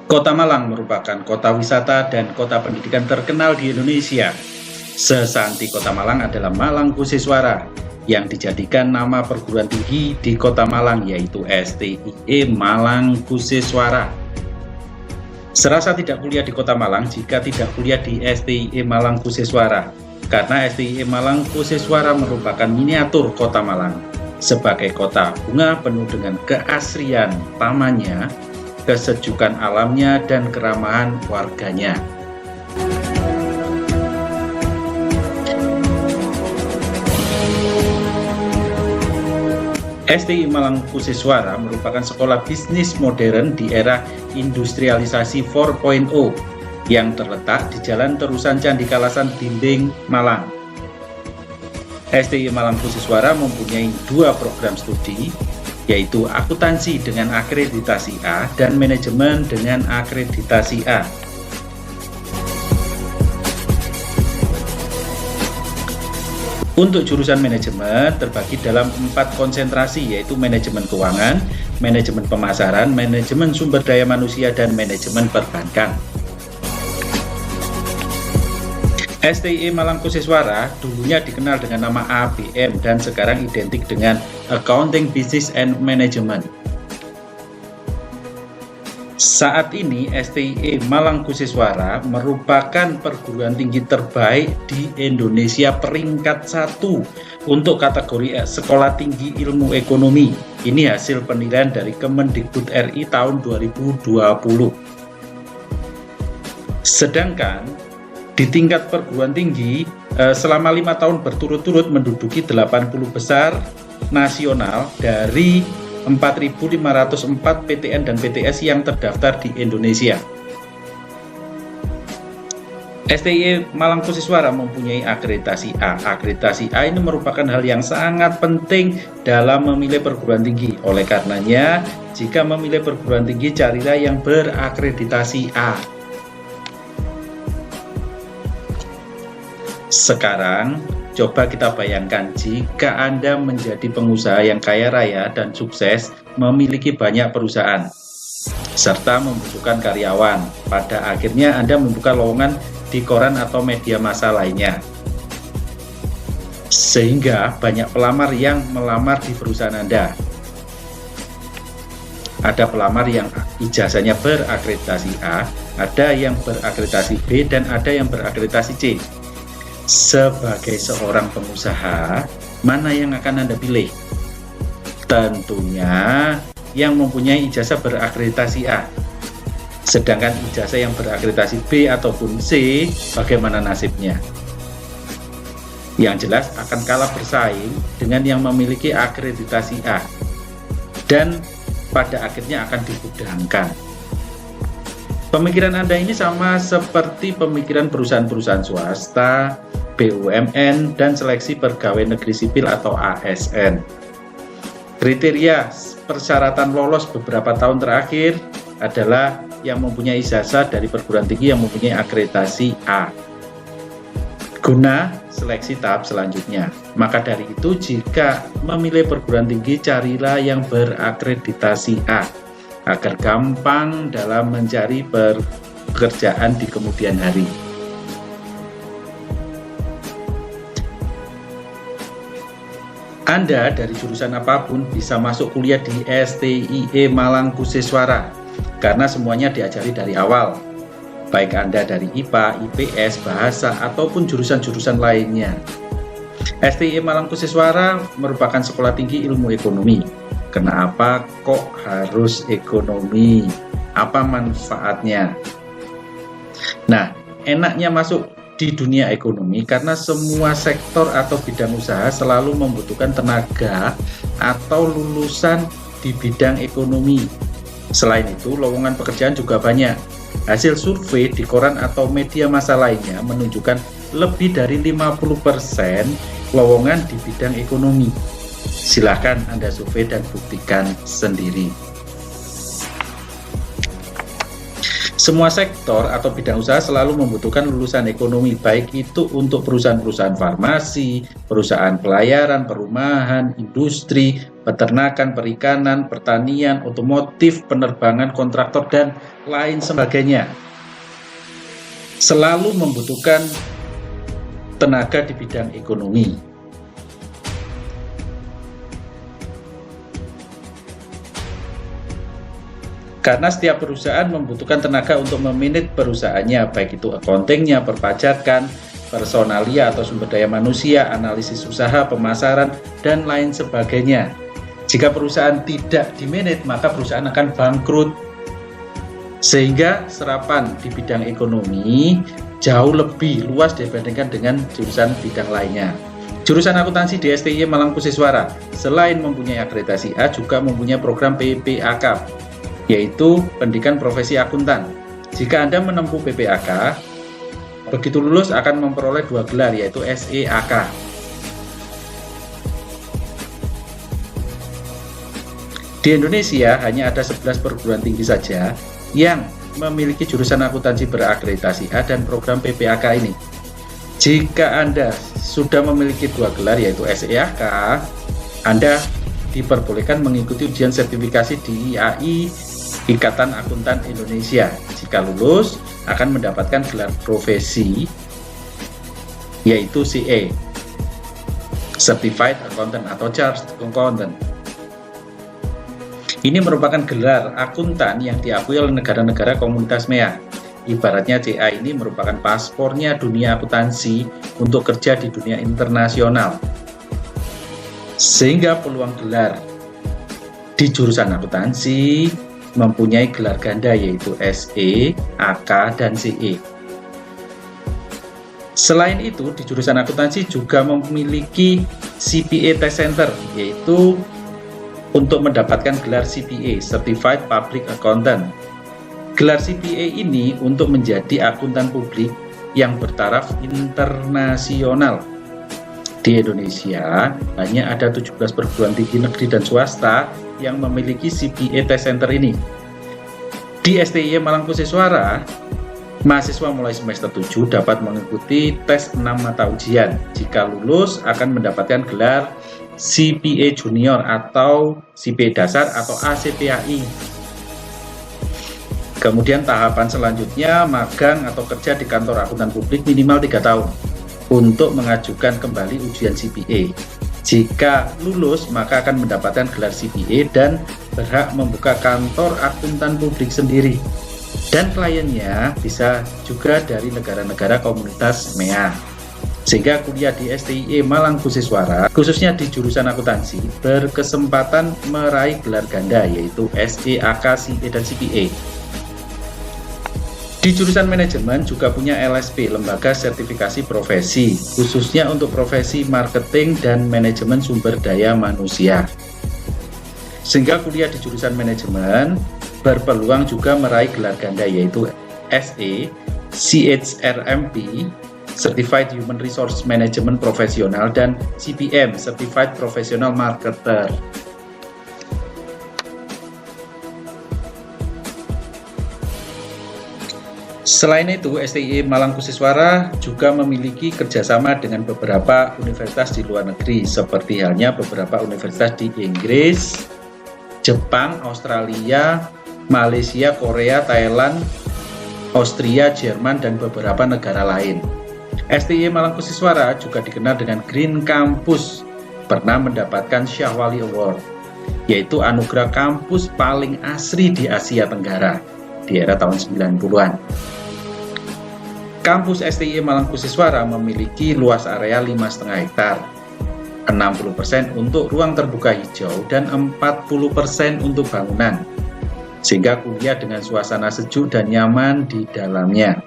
Kota Malang merupakan kota wisata dan kota pendidikan terkenal di Indonesia. Sesanti Kota Malang adalah Malang Kusiswara, yang dijadikan nama perguruan tinggi di Kota Malang, yaitu STIE Malang Kusiswara. Serasa tidak kuliah di Kota Malang jika tidak kuliah di STIE Malang Kusiswara, karena STIE Malang Kusiswara merupakan miniatur Kota Malang sebagai kota bunga penuh dengan keasrian tamannya, kesejukan alamnya, dan keramahan warganya. STIE Malang Kusiswara merupakan sekolah bisnis modern di era industrialisasi 4.0 yang terletak di Jalan Terusan Candi Kalasan Dinding, Malang. STIE Malang Kusiswara mempunyai dua program studi, yaitu akuntansi dengan akreditasi A dan manajemen dengan akreditasi A. Untuk jurusan manajemen terbagi dalam 4 konsentrasi, yaitu manajemen keuangan, manajemen pemasaran, manajemen sumber daya manusia, dan manajemen perbankan. STIE Malang Kusiswara dulunya dikenal dengan nama ABM dan sekarang identik dengan Accounting Business and Management. Saat ini STIE Malang Kusiswara merupakan perguruan tinggi terbaik di Indonesia peringkat 1 untuk kategori Sekolah Tinggi Ilmu Ekonomi. Ini hasil penilaian dari Kemendikbud RI tahun 2020. Sedangkan di tingkat perguruan tinggi selama 5 tahun berturut-turut menduduki 80 besar nasional dari 4.504 PTN dan PTS yang terdaftar di Indonesia. STIE Malang Kusiswara mempunyai akreditasi A. Akreditasi A ini merupakan hal yang sangat penting dalam memilih perguruan tinggi. Oleh karenanya, jika memilih perguruan tinggi, carilah yang berakreditasi A. Sekarang, coba kita bayangkan jika Anda menjadi pengusaha yang kaya raya dan sukses, memiliki banyak perusahaan, serta membutuhkan karyawan. Pada akhirnya Anda membuka lowongan di koran atau media massa lainnya. Sehingga banyak pelamar yang melamar di perusahaan Anda. Ada pelamar yang ijazahnya berakreditasi A, ada yang berakreditasi B, dan ada yang berakreditasi C. Sebagai seorang pengusaha, mana yang akan Anda pilih? Tentunya yang mempunyai ijazah berakreditasi A. Sedangkan ijazah yang berakreditasi B ataupun C, bagaimana nasibnya? Yang jelas akan kalah bersaing dengan yang memiliki akreditasi A, dan pada akhirnya akan digudangkan. Pemikiran Anda ini sama seperti pemikiran perusahaan-perusahaan swasta, BUMN, dan seleksi pegawai negeri sipil atau ASN. Kriteria persyaratan lolos beberapa tahun terakhir adalah yang mempunyai ijazah dari perguruan tinggi yang mempunyai akreditasi A, guna seleksi tahap selanjutnya. Maka dari itu, jika memilih perguruan tinggi, carilah yang berakreditasi A, agar gampang dalam mencari pekerjaan di kemudian hari. Anda dari jurusan apapun bisa masuk kuliah di STIE Malang Kusiswara, karena semuanya diajari dari awal, baik Anda dari IPA, IPS, bahasa, ataupun jurusan-jurusan lainnya. STIE Malang Kusiswara merupakan sekolah tinggi ilmu ekonomi. Kenapa kok harus ekonomi? Apa manfaatnya? Nah, enaknya masuk di dunia ekonomi karena semua sektor atau bidang usaha selalu membutuhkan tenaga atau lulusan di bidang ekonomi. Selain itu, lowongan pekerjaan juga banyak. Hasil survei di koran atau media massa lainnya menunjukkan lebih dari 50% lowongan di bidang ekonomi. Silahkan Anda survei dan buktikan sendiri. Semua sektor atau bidang usaha selalu membutuhkan lulusan ekonomi, baik itu untuk perusahaan-perusahaan farmasi, perusahaan pelayaran, perumahan, industri, peternakan, perikanan, pertanian, otomotif, penerbangan, kontraktor, dan lain sebagainya. Selalu membutuhkan tenaga di bidang ekonomi. Karena setiap perusahaan membutuhkan tenaga untuk memanage perusahaannya, baik itu accounting-nya, perpajakan, personalia atau sumber daya manusia, analisis usaha, pemasaran, dan lain sebagainya. Jika perusahaan tidak dimanage, maka perusahaan akan bangkrut. Sehingga serapan di bidang ekonomi jauh lebih luas dibandingkan dengan jurusan bidang lainnya. Jurusan akuntansi di STIY Malangkusiswara selain mempunyai akreditasi A juga mempunyai program PPAK, yaitu pendidikan profesi akuntan. Jika Anda menempuh PPAK, begitu lulus akan memperoleh 2 gelar, yaitu SEAK. Di Indonesia hanya ada 11 perguruan tinggi saja yang memiliki jurusan akuntansi berakreditasi A dan program PPAK ini. Jika Anda sudah memiliki 2 gelar, yaitu SEAK, Anda diperbolehkan mengikuti ujian sertifikasi di IAI Ikatan Akuntan Indonesia. Jika lulus, akan mendapatkan gelar profesi, yaitu CA, Certified Accountant atau Chartered Accountant. Ini merupakan gelar akuntan yang diakui oleh negara-negara komunitas MEA. Ibaratnya CA ini merupakan paspornya dunia akuntansi untuk kerja di dunia internasional. Sehingga peluang gelar di jurusan akuntansi mempunyai gelar ganda, yaitu SE, AK, dan CE. Selain itu, di jurusan akuntansi juga memiliki CPA Test Center, yaitu untuk mendapatkan gelar CPA, Certified Public Accountant. Gelar CPA ini untuk menjadi akuntan publik yang bertaraf internasional. Di Indonesia, hanya ada 17 perguruan tinggi negeri dan swasta yang memiliki CPA Test Center ini. Di STIY Malangkusiswara, mahasiswa mulai semester 7 dapat mengikuti tes 6 mata ujian. Jika lulus, akan mendapatkan gelar CPA Junior atau CPA Dasar atau ACPAI. Kemudian tahapan selanjutnya, magang atau kerja di kantor akuntan publik minimal 3 tahun untuk mengajukan kembali ujian CPA. Jika lulus, maka akan mendapatkan gelar CPA dan berhak membuka kantor akuntan publik sendiri. Dan kliennya bisa juga dari negara-negara komunitas MEA. Sehingga kuliah di STIY Malangkusiswara, khususnya di jurusan akuntansi, berkesempatan meraih gelar ganda, yaitu SEAK, CA, dan CPA. Di jurusan manajemen juga punya LSP, Lembaga Sertifikasi Profesi, khususnya untuk profesi marketing dan manajemen sumber daya manusia. Sehingga kuliah di jurusan manajemen berpeluang juga meraih gelar ganda, yaitu SE, CHRMP, Certified Human Resource Management Profesional, dan CPM, Certified Professional Marketer. Selain itu, STIY Malangkusiswara juga memiliki kerjasama dengan beberapa universitas di luar negeri, seperti halnya beberapa universitas di Inggris, Jepang, Australia, Malaysia, Korea, Thailand, Austria, Jerman, dan beberapa negara lain. STIY Malangkusiswara juga dikenal dengan Green Campus, pernah mendapatkan Syahwali Award, yaitu anugerah kampus paling asri di Asia Tenggara di era tahun 90-an. Kampus STIY Malangkusiswara memiliki luas area 5,5 hektar, 60% untuk ruang terbuka hijau dan 40% untuk bangunan, sehingga kuliah dengan suasana sejuk dan nyaman di dalamnya.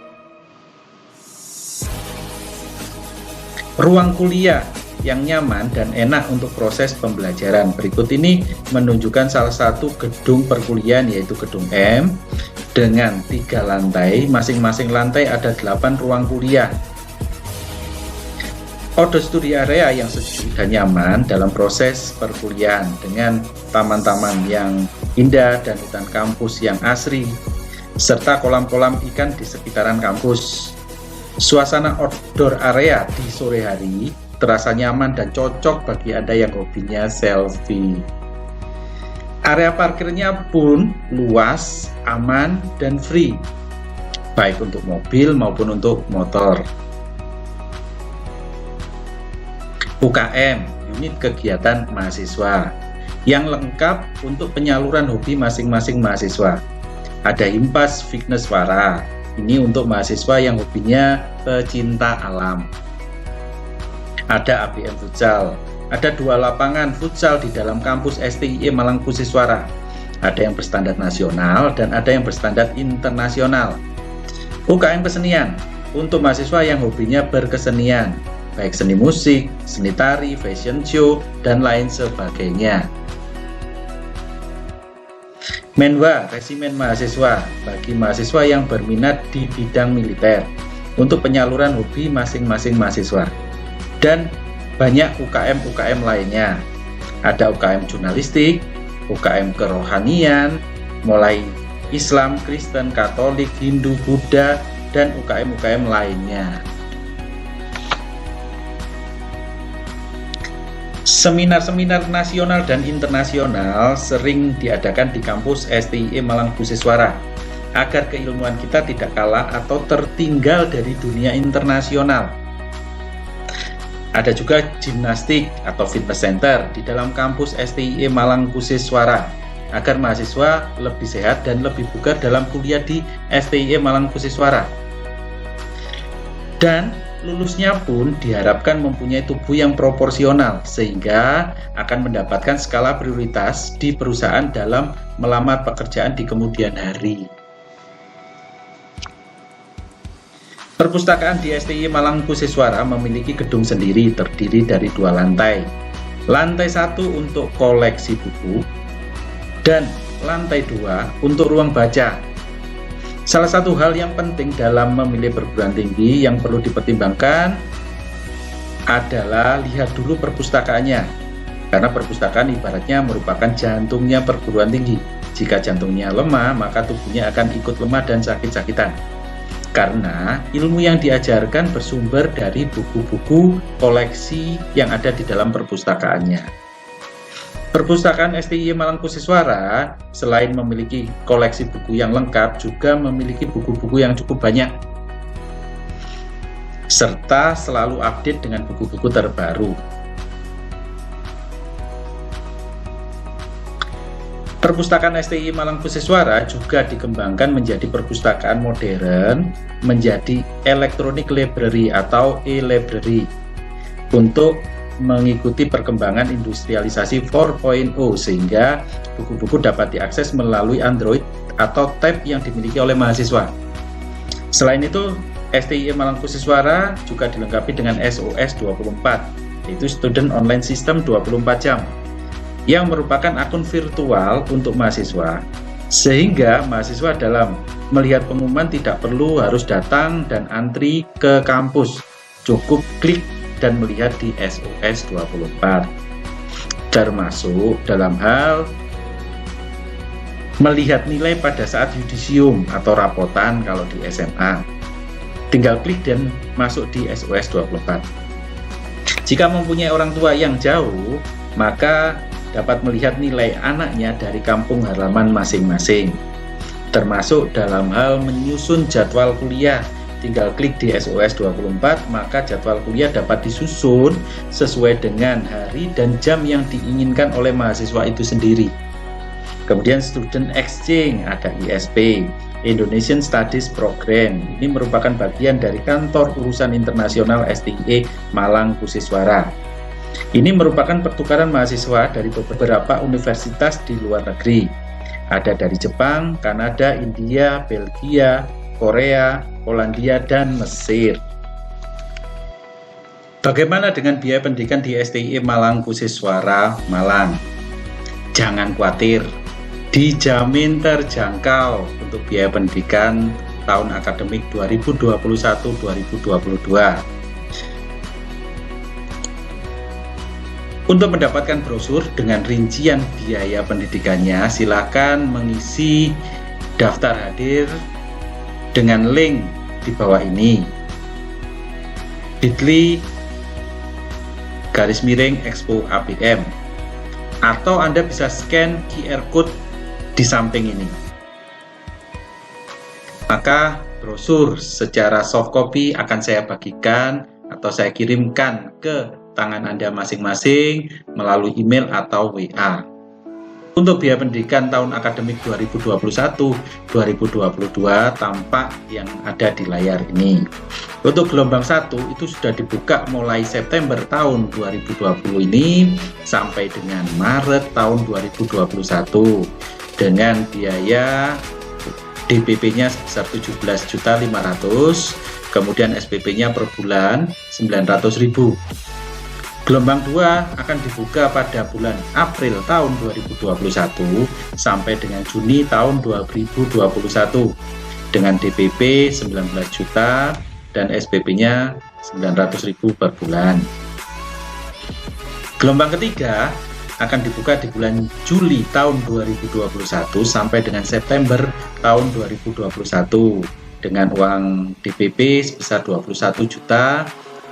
Ruang kuliah yang nyaman dan enak untuk proses pembelajaran. Berikut ini menunjukkan salah satu gedung perkuliahan, yaitu gedung M, dengan 3 lantai, masing-masing lantai ada 8 ruang kuliah. Outdoor study area yang sejuk dan nyaman dalam proses perkuliahan, dengan taman-taman yang indah dan hutan kampus yang asri. serta kolam-kolam ikan di sekitaran kampus. Suasana outdoor area di sore hari terasa nyaman dan cocok bagi Anda yang hobinya selfie. Area parkirnya pun luas, aman, dan free, baik untuk mobil maupun untuk motor. UKM, unit kegiatan mahasiswa, yang lengkap untuk penyaluran hobi masing-masing mahasiswa. Ada Himpas Vigneswara, ini untuk mahasiswa yang hobinya pecinta alam. Ada ABM Futsal, ada 2 lapangan futsal di dalam kampus STIE Malangkusiswara. Ada yang berstandar nasional dan ada yang berstandar internasional. UKM Kesenian, untuk mahasiswa yang hobinya berkesenian, baik seni musik, seni tari, fashion show, dan lain sebagainya. Menwa, resimen mahasiswa, bagi mahasiswa yang berminat di bidang militer, untuk penyaluran hobi masing-masing mahasiswa. Dan banyak UKM-UKM lainnya. Ada UKM jurnalistik, UKM kerohanian, mulai Islam, Kristen, Katolik, Hindu, Buddha, dan UKM-UKM lainnya. Seminar-seminar nasional dan internasional sering diadakan di kampus STIE Malangkusiswara agar keilmuan kita tidak kalah atau tertinggal dari dunia internasional. Ada juga gimnastik atau fitness center di dalam kampus STIE Malangkusiswara agar mahasiswa lebih sehat dan lebih bugar dalam kuliah di STIE Malangkusiswara. Dan lulusnya pun diharapkan mempunyai tubuh yang proporsional sehingga akan mendapatkan skala prioritas di perusahaan dalam melamar pekerjaan di kemudian hari. Perpustakaan di STIE Malangkusiswara memiliki gedung sendiri terdiri dari 2 lantai. Lantai 1 untuk koleksi buku dan lantai 2 untuk ruang baca. Salah satu hal yang penting dalam memilih perguruan tinggi yang perlu dipertimbangkan adalah lihat dulu perpustakaannya, karena perpustakaan ibaratnya merupakan jantungnya perguruan tinggi. Jika jantungnya lemah, maka tubuhnya akan ikut lemah dan sakit-sakitan, karena ilmu yang diajarkan bersumber dari buku-buku koleksi yang ada di dalam perpustakaannya. Perpustakaan STIE Malangkusiswara selain memiliki koleksi buku yang lengkap, juga memiliki buku-buku yang cukup banyak, serta selalu update dengan buku-buku terbaru. Perpustakaan STIE Malangkusiswara juga dikembangkan menjadi perpustakaan modern, menjadi electronic library atau e-library untuk mengikuti perkembangan industrialisasi 4.0 sehingga buku-buku dapat diakses melalui Android atau tab yang dimiliki oleh mahasiswa. Selain itu, STIE Malangkusiswara juga dilengkapi dengan SOS 24, yaitu Student Online System 24 jam, yang merupakan akun virtual untuk mahasiswa, sehingga mahasiswa dalam melihat pengumuman tidak perlu harus datang dan antri ke kampus, cukup klik dan melihat di SOS 24, termasuk dalam hal melihat nilai pada saat yudisium atau rapotan kalau di SMA. Tinggal klik dan masuk di SOS 24. Jika mempunyai orang tua yang jauh, maka dapat melihat nilai anaknya dari kampung halaman masing-masing, termasuk dalam hal menyusun jadwal kuliah. Tinggal klik di SOS 24, maka jadwal kuliah dapat disusun sesuai dengan hari dan jam yang diinginkan oleh mahasiswa itu sendiri. Kemudian Student Exchange, ada ISP, Indonesian Studies Program. Ini merupakan bagian dari kantor urusan internasional STIE Malangkusiswara. Ini merupakan pertukaran mahasiswa dari beberapa universitas di luar negeri. Ada dari Jepang, Kanada, India, Belgia, Korea, Polandia, dan Mesir. Bagaimana dengan biaya pendidikan di STIE Malangkusiswara Malang? Jangan khawatir, dijamin terjangkau untuk biaya pendidikan tahun akademik 2021-2022. Untuk mendapatkan brosur dengan rincian biaya pendidikannya, silakan mengisi Daftar hadir dengan link di bawah ini, bit.ly/expo ABM, atau Anda bisa scan QR code di samping ini. Maka brosur secara soft copy akan saya bagikan atau saya kirimkan ke tangan Anda masing-masing melalui email atau WA. Untuk biaya pendidikan tahun akademik 2021-2022 tampak yang ada di layar ini. Untuk gelombang 1 itu sudah dibuka mulai September tahun 2020 ini sampai dengan Maret tahun 2021 dengan biaya DPP-nya sebesar 17.500.000, kemudian SPP-nya per bulan 900.000. Gelombang 2 akan dibuka pada bulan April tahun 2021 sampai dengan Juni tahun 2021 dengan DPP 19 juta dan SPP-nya 900.000 per bulan. Gelombang ketiga akan dibuka di bulan Juli tahun 2021 sampai dengan September tahun 2021 dengan uang DPP sebesar 21 juta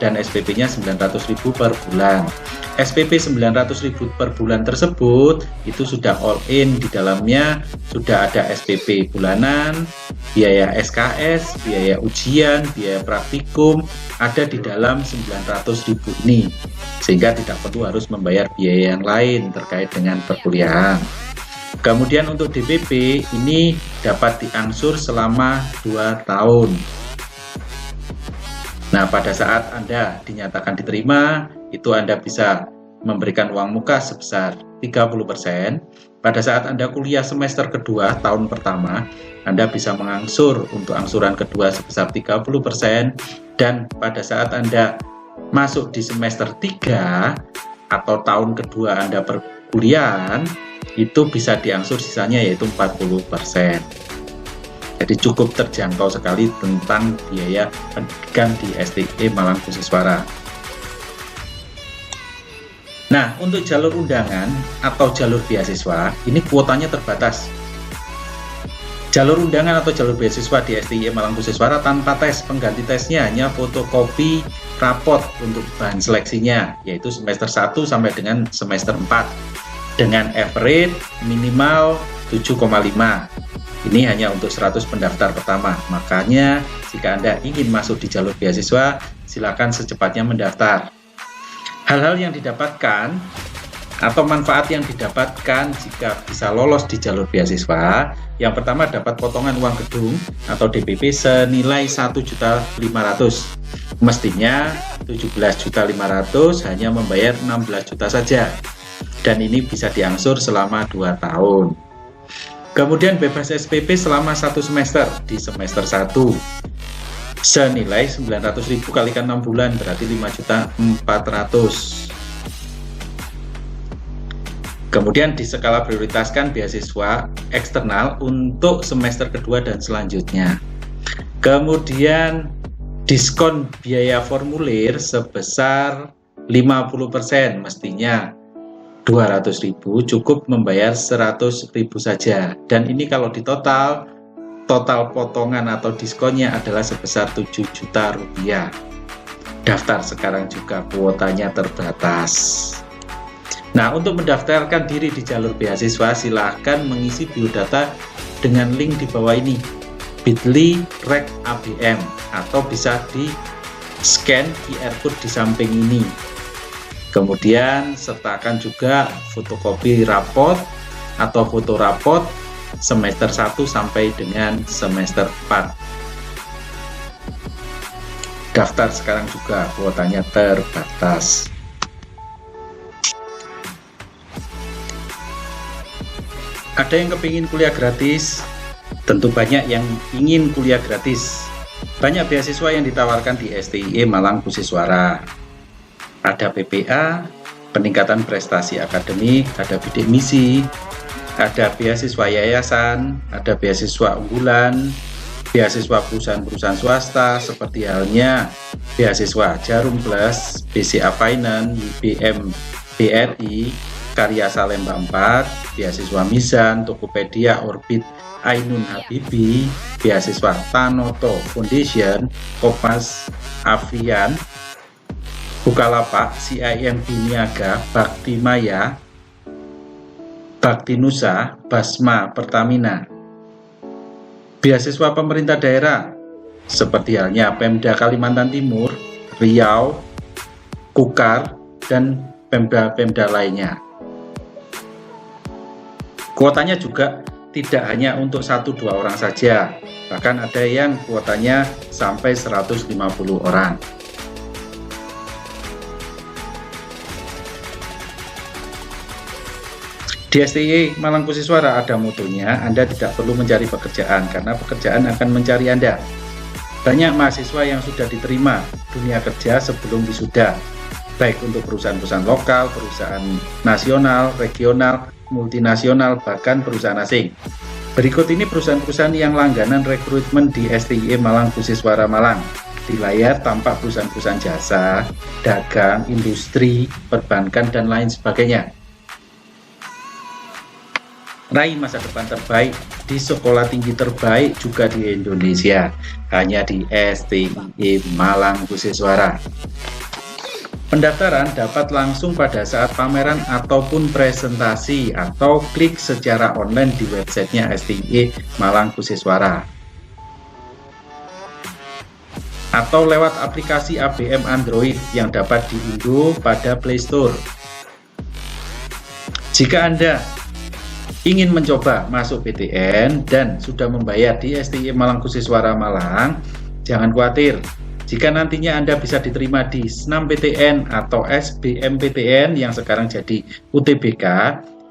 dan SPP-nya 900.000 per bulan. SPP 900.000 per bulan tersebut itu sudah all in, di dalamnya sudah ada SPP bulanan, biaya SKS, biaya ujian, biaya praktikum ada di dalam 900.000 ini, sehingga tidak perlu harus membayar biaya yang lain terkait dengan perkuliahan. Kemudian untuk DPP ini dapat diangsur selama 2 tahun. Nah, pada saat Anda dinyatakan diterima, itu Anda bisa memberikan uang muka sebesar 30%. Pada saat Anda kuliah semester kedua tahun pertama, Anda bisa mengangsur untuk angsuran kedua sebesar 30%, dan pada saat Anda masuk di semester 3 atau tahun kedua Anda perkuliahan, itu bisa diangsur sisanya yaitu 40%. Jadi cukup terjangkau sekali tentang biaya pendidikan di STIE Malang Kusiswara. Nah, untuk jalur undangan atau jalur beasiswa, ini kuotanya terbatas. Jalur undangan atau jalur beasiswa di STIE Malang Kusiswara tanpa tes, pengganti tesnya hanya fotokopi rapot untuk bahan seleksinya, yaitu semester 1 sampai dengan semester 4, dengan average minimal 7,5. Ini hanya untuk 100 pendaftar pertama. Makanya jika Anda ingin masuk di jalur beasiswa, silakan secepatnya mendaftar. Hal-hal yang didapatkan atau manfaat yang didapatkan jika bisa lolos di jalur beasiswa, yang pertama dapat potongan uang gedung atau DPP senilai 1.500.000. Mestinya 17.500.000 hanya membayar 16 juta saja. Dan ini bisa diangsur selama 2 tahun. Kemudian bebas SPP selama 1 semester di semester 1 senilai 900.000 kalikan 6 bulan berarti 5.400.000. Kemudian di skala prioritaskan beasiswa eksternal untuk semester kedua dan selanjutnya. Kemudian diskon biaya formulir sebesar 50%, mestinya 200.000, cukup membayar 100.000 saja. Dan ini kalau total potongan atau diskonnya adalah sebesar 7 juta rupiah. Daftar sekarang juga, kuotanya terbatas. Nah, untuk mendaftarkan diri di jalur beasiswa, silahkan mengisi biodata dengan link di bawah ini, bit.ly/ABM, atau bisa di scan QR code di samping ini. Kemudian sertakan juga fotokopi rapot atau foto rapot semester 1 sampai dengan semester 4. Daftar sekarang juga, kuotanya terbatas. Ada yang kepingin kuliah gratis? Tentu banyak yang ingin kuliah gratis. Banyak beasiswa yang ditawarkan di STIE Malang Kusiswara. Ada PPA, peningkatan prestasi akademik, ada bidik misi, ada beasiswa yayasan, ada beasiswa unggulan, beasiswa perusahaan-perusahaan swasta seperti halnya beasiswa Jarum Plus, BCA Finance, IBM BRI, Karya Salemba 4, beasiswa Mizan, Tokopedia, Orbit, Ainun Habibi, beasiswa Tanoto Foundation, Kompas, Avian, Bukalapak, CIMB Niaga, Bakti Maya, Bakti Nusa, Basma Pertamina. Beasiswa pemerintah daerah seperti halnya Pemda Kalimantan Timur, Riau, Kukar, dan Pemda-Pemda lainnya. Kuotanya juga tidak hanya untuk 1-2 orang saja, bahkan ada yang kuotanya sampai 150 orang. Di STIE Malangkusiswara ada motonya, Anda tidak perlu mencari pekerjaan karena pekerjaan akan mencari Anda. Banyak mahasiswa yang sudah diterima dunia kerja sebelum wisuda, baik untuk perusahaan-perusahaan lokal, perusahaan nasional, regional, multinasional, bahkan perusahaan asing. Berikut ini perusahaan-perusahaan yang langganan rekrutmen di STIE Malangkusiswara Malang. Di layar tampak perusahaan-perusahaan jasa, dagang, industri, perbankan, dan lain sebagainya. Raih masa depan terbaik di sekolah tinggi terbaik juga di Indonesia, hanya di STIE Malangkusiswara. Pendaftaran dapat langsung pada saat pameran ataupun presentasi, atau klik secara online di websitenya STIE Malangkusiswara, atau lewat aplikasi ABM Android yang dapat diunduh pada Play Store. Jika Anda ingin mencoba masuk PTN dan sudah membayar di STIE Malangkusiswara Malang, jangan khawatir. Jika nantinya Anda bisa diterima di SNMPTN atau SBMPTN yang sekarang jadi UTBK,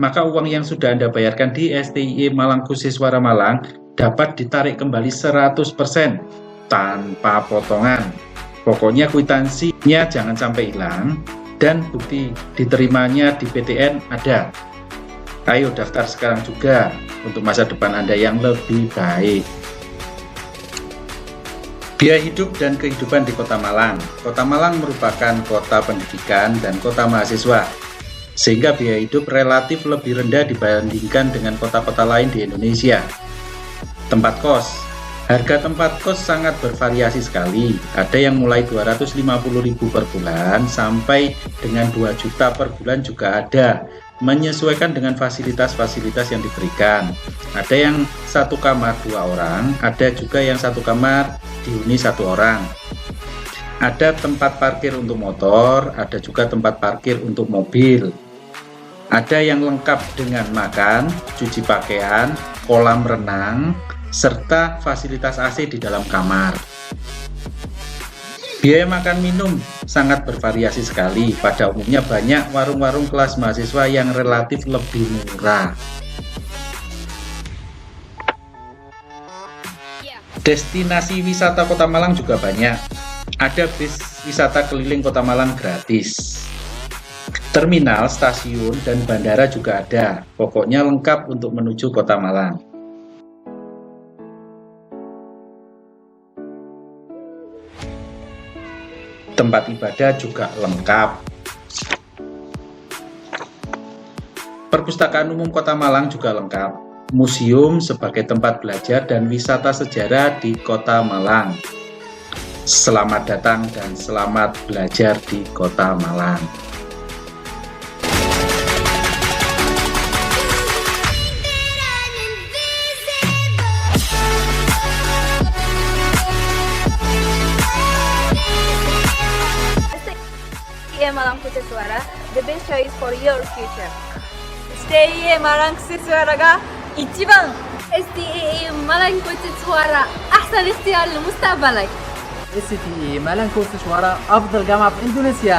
maka uang yang sudah Anda bayarkan di STIE Malangkusiswara Malang dapat ditarik kembali 100% tanpa potongan. Pokoknya kwitansinya jangan sampai hilang dan bukti diterimanya di PTN ada. Ayo daftar sekarang juga untuk masa depan Anda yang lebih baik. Biaya hidup dan kehidupan di Kota Malang. Kota Malang merupakan kota pendidikan dan kota mahasiswa, sehingga biaya hidup relatif lebih rendah dibandingkan dengan kota-kota lain di Indonesia. Tempat kos. Harga tempat kos sangat bervariasi sekali. Ada yang mulai 250.000 per bulan sampai dengan 2 juta per bulan juga ada, menyesuaikan dengan fasilitas-fasilitas yang diberikan. Ada yang 1 kamar 2 orang, ada juga yang 1 kamar dihuni 1 orang. Ada tempat parkir untuk motor, ada juga tempat parkir untuk mobil. Ada yang lengkap dengan makan, cuci pakaian, kolam renang, serta fasilitas AC di dalam kamar. Biaya makan minum sangat bervariasi sekali. Pada umumnya banyak warung-warung kelas mahasiswa yang relatif lebih murah. Destinasi wisata Kota Malang juga banyak. Ada bis wisata keliling Kota Malang gratis. Terminal, stasiun, dan bandara juga ada. Pokoknya lengkap untuk menuju Kota Malang. Tempat ibadah juga lengkap. Perpustakaan umum Kota Malang juga lengkap. Museum sebagai tempat belajar dan wisata sejarah di Kota Malang. Selamat datang dan selamat belajar di Kota Malang. STIE Malangkusiswara, the best choice for your future. STIE Malangkusiswara ga ichiban. STIE Malangkusiswara أحسن اختيار لمستقبلك. STIE Malangkusiswara أفضل جامعة في إندونيسيا.